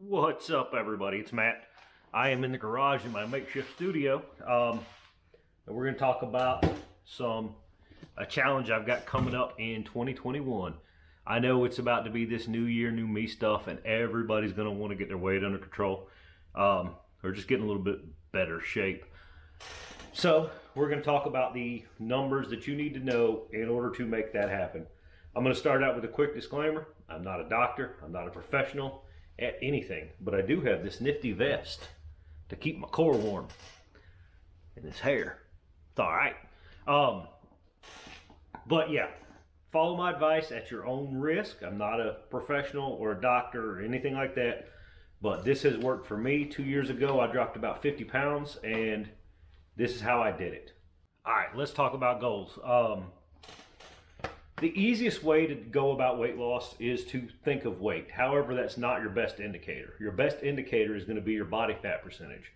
What's up, everybody? It's Matt. I am in the garage in my makeshift studio, and we're going to talk about a challenge I've got coming up in 2021. I know it's about to be this new year, new me stuff, and everybody's going to want to get their weight under control, or just get in a little bit better shape. So we're going to talk about the numbers that you need to know in order to make that happen. I'm going to start out with a quick disclaimer. I'm not a doctor. I'm not a professional at anything, but I do have this nifty vest to keep my core warm and this hair. It's all right. But yeah, follow my advice at your own risk. I'm not a professional or a doctor or anything like that, but this has worked for me. 2 years ago, I dropped about 50 pounds, and this is how I did it. All right, let's talk about goals. The easiest way to go about weight loss is to think of weight. However, that's not your best indicator. Your best indicator is going to be your body fat percentage.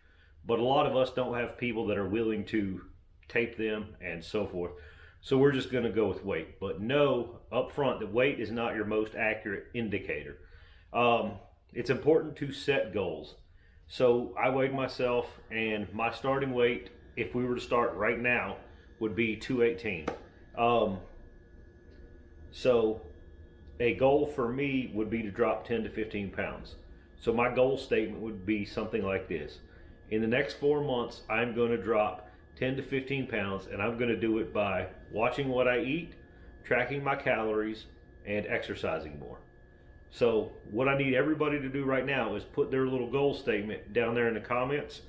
But a lot of us don't have people that are willing to tape them and so forth. So we're just going to go with weight. But know up front that weight is not your most accurate indicator. It's important to set goals. So I weighed myself, and my starting weight, if we were to start right now, would be 218. So a goal for me would be to drop 10 to 15 pounds. So my goal statement would be something like this. In the next 4 months, I'm going to drop 10 to 15 pounds, and I'm going to do it by watching what I eat, tracking my calories, and exercising more. So what I need everybody to do right now is put their little goal statement down there in the comments.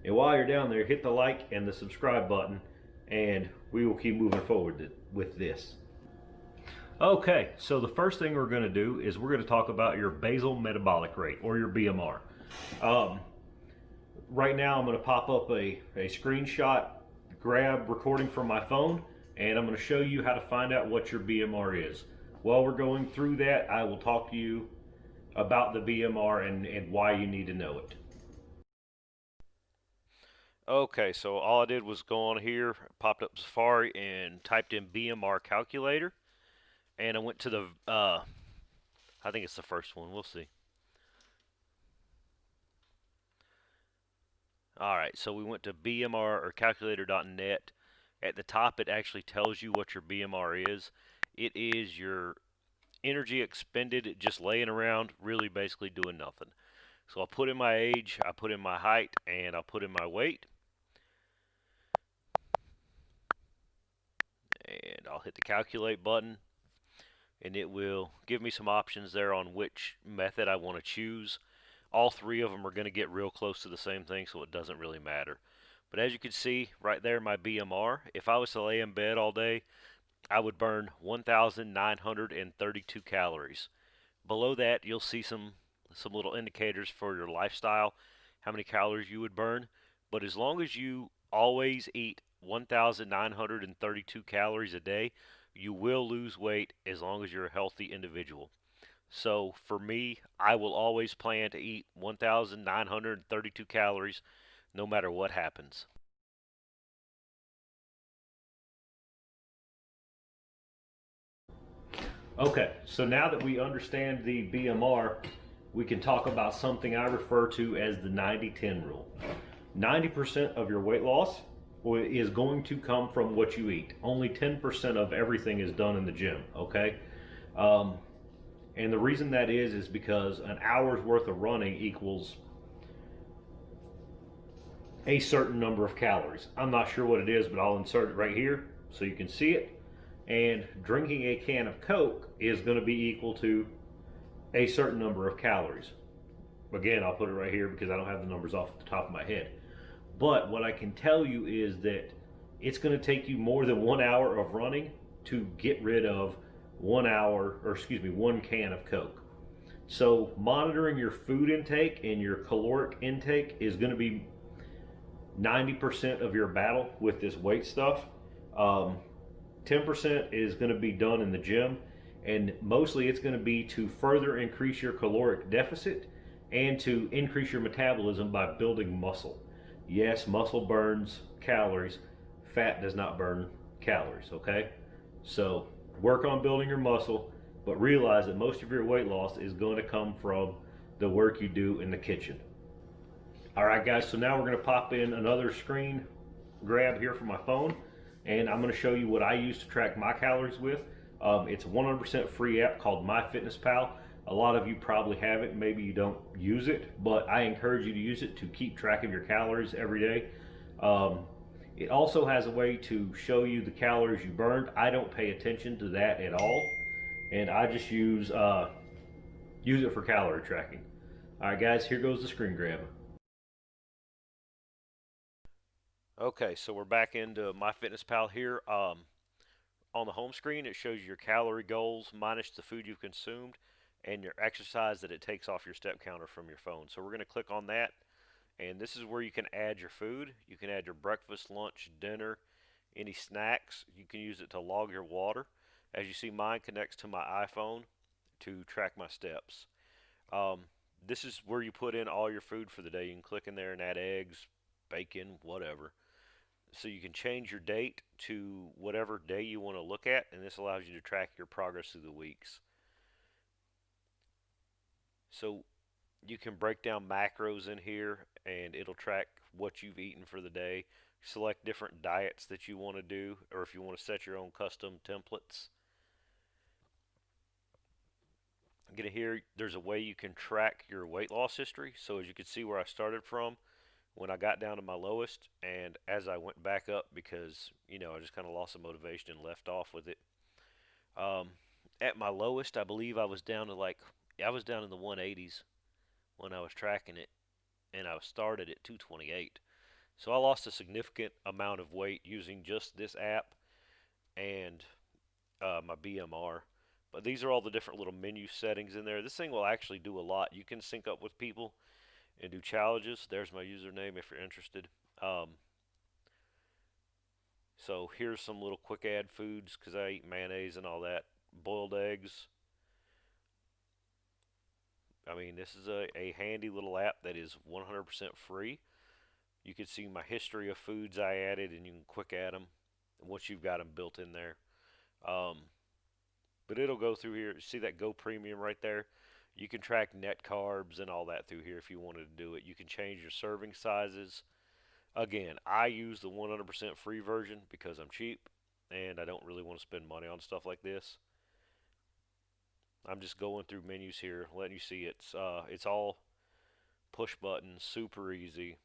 And while you're down there, hit the like and the subscribe button, and we will keep moving forward with this. Okay, so the first thing we're going to do is we're going to talk about your basal metabolic rate, or your BMR. Right now I'm going to pop up a screenshot grab recording from my phone, and I'm going to show you how to find out what your BMR is. While we're going through that, I will talk to you about the BMR and why you need to know it. Okay, so all I did was go on here, popped up Safari, and typed in BMR Calculator. And I went to the, I think it's the first one. We'll see. Alright, so we went to BMR or calculator.net. At the top, it actually tells you what your BMR is. It is your energy expended just laying around, really basically doing nothing. So I'll put in my age, I put in my height, and I'll put in my weight. And I'll hit the calculate button, and it will give me some options there on which method I want to choose. All three of them are going to get real close to the same thing, so it doesn't really matter. But as you can see right there, my BMR, if I was to lay in bed all day, I would burn 1,932 calories. Below that, you'll see some little indicators for your lifestyle, how many calories you would burn. But as long as you always eat 1,932 calories a day, you will lose weight as long as you're a healthy individual. So for me, I will always plan to eat 1,932 calories no matter what happens. Okay, so now that we understand the BMR, we can talk about something I refer to as the 90-10 rule. 90% of your weight loss is going to come from what you eat. Only 10% of everything is done in the gym, okay? And the reason that is because an hour's worth of running equals a certain number of calories. I'm not sure what it is, but I'll insert it right here so you can see it. And drinking a can of Coke is going to be equal to a certain number of calories. Again, I'll put it right here because I don't have the numbers off the top of my head. But what I can tell you is that it's going to take you more than 1 hour of running to get rid of 1 can of Coke. So monitoring your food intake and your caloric intake is going to be 90% of your battle with this weight stuff. 10% is going to be done in the gym, and mostly it's going to be to further increase your caloric deficit and to increase your metabolism by building muscle. Yes, muscle burns calories. Fat does not burn calories, okay? So work on building your muscle, but realize that most of your weight loss is going to come from the work you do in the kitchen. All right, guys, so now we're going to pop in another screen grab here from my phone, and I'm going to show you what I use to track my calories with. It's a 100% free app called MyFitnessPal. A lot of you probably have it, maybe you don't use it, but I encourage you to use it to keep track of your calories every day. It also has a way to show you the calories you burned. I don't pay attention to that at all, and I just use it for calorie tracking. All right, guys, here goes the screen grab. Okay, so we're back into MyFitnessPal here. On the home screen, it shows you your calorie goals minus the food you've consumed and your exercise that it takes off your step counter from your phone. So we're going to click on that, and this is where you can add your food. You can add your breakfast, lunch, dinner, any snacks. You can use it to log your water. As you see, mine connects to my iPhone to track my steps. This is where you put in all your food for the day. You can click in there and add eggs, bacon, whatever. So you can change your date to whatever day you want to look at, and this allows you to track your progress through the weeks. So you can break down macros in here, and it'll track what you've eaten for the day. Select different diets that you want to do, or if you want to set your own custom templates. Again, here there's a way you can track your weight loss history. So as you can see where I started from, when I got down to my lowest, and as I went back up, because I just kind of lost the motivation and left off with it. At my lowest, I believe I was down to I was down in the 180s when I was tracking it, and I started at 228. So I lost a significant amount of weight using just this app and my BMR. But these are all the different little menu settings in there. This thing will actually do a lot. You can sync up with people and do challenges. There's my username if you're interested. So here's some little quick add foods because I eat mayonnaise and all that. Boiled eggs. I mean, this is a handy little app that is 100% free. You can see my history of foods I added, and you can quick add them once you've got them built in there. But it'll go through here. See that Go Premium right there? You can track net carbs and all that through here if you wanted to do it. You can change your serving sizes. Again, I use the 100% free version because I'm cheap and I don't really want to spend money on stuff like this. I'm just going through menus here, letting you see it's all push buttons, super easy.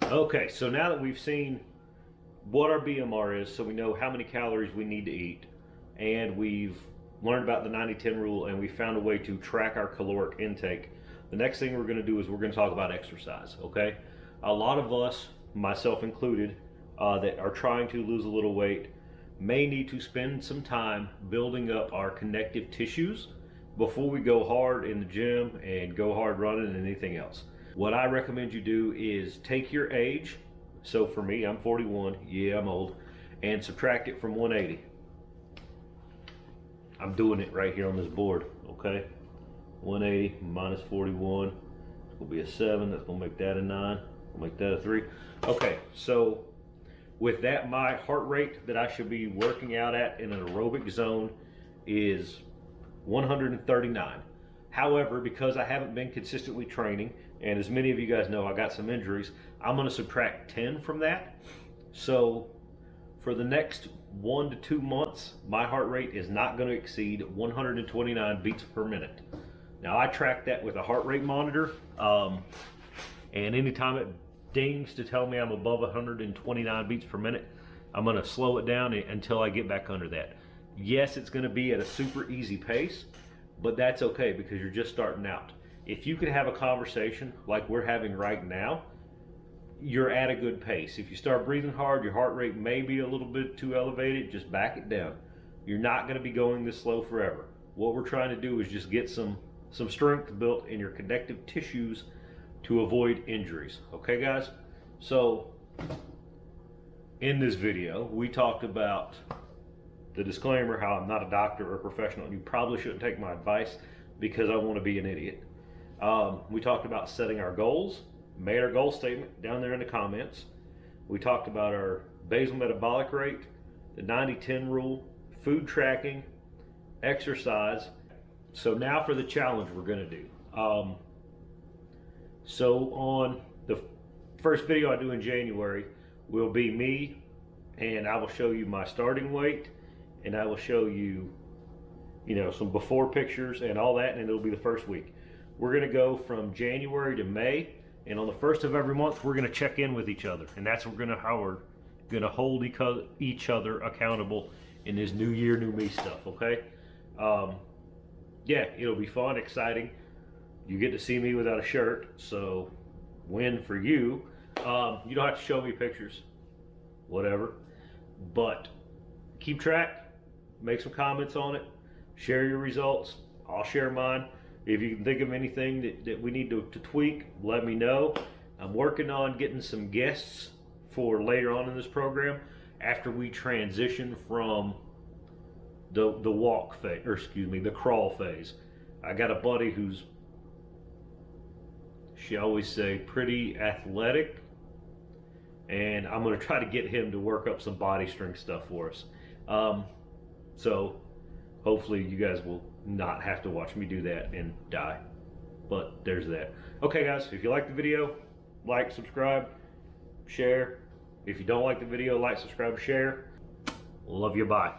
Okay, so now that we've seen what our BMR is, so we know how many calories we need to eat, and we've learned about the 90-10 rule, and we found a way to track our caloric intake. The next thing we're going to do is we're going to talk about exercise, okay? A lot of us, myself included, that are trying to lose a little weight may need to spend some time building up our connective tissues before we go hard in the gym and go hard running and anything else. What I recommend you do is take your age, so for me, I'm 41, yeah, I'm old, and subtract it from 180. I'm doing it right here on this board, okay? 180 minus 41, it's gonna be a 7, that's gonna make that a 9, we'll make that a 3. Okay, so with that, my heart rate that I should be working out at in an aerobic zone is 139. However, because I haven't been consistently training, and as many of you guys know, I got some injuries, I'm gonna subtract 10 from that. So for the next 1 to 2 months, my heart rate is not gonna exceed 129 beats per minute. Now I track that with a heart rate monitor, and anytime it dings to tell me I'm above 129 beats per minute, I'm gonna slow it down until I get back under that. Yes, it's gonna be at a super easy pace, but that's okay because you're just starting out. If you could have a conversation like we're having right now, you're at a good pace. If you start breathing hard, your heart rate may be a little bit too elevated, just back it down. You're not gonna be going this slow forever. What we're trying to do is just get some strength built in your connective tissues to avoid injuries. Okay, guys? So in this video, we talked about the disclaimer, how I'm not a doctor or a professional, and you probably shouldn't take my advice because I want to be an idiot. We talked about setting our goals, made our goal statement down there in the comments. We talked about our basal metabolic rate, the 90-10 rule, food tracking, exercise, So now for the challenge we're gonna do. So on the first video I do in January will be me, and I will show you my starting weight, and I will show you, you know, some before pictures and all that, and it'll be the first week. We're gonna go from January to May, and on the first of every month we're gonna check in with each other, and that's how we're gonna hold each other accountable in this new year, new me stuff. Okay? Yeah, it'll be fun, exciting. You get to see me without a shirt, so win for you. You don't have to show me pictures, whatever, but keep track, make some comments on it, share your results. I'll share mine. If you can think of anything that we need to tweak, let me know. I'm working on getting some guests for later on in this program after we transition from the walk phase, or excuse me, the crawl phase. I got a buddy who's, she always say, pretty athletic, and I'm going to try to get him to work up some body strength stuff for us. So hopefully you guys will not have to watch me do that and die. But there's that. Okay guys, if you like the video, like, subscribe, share. If you don't like the video, like, subscribe, share. Love you, bye.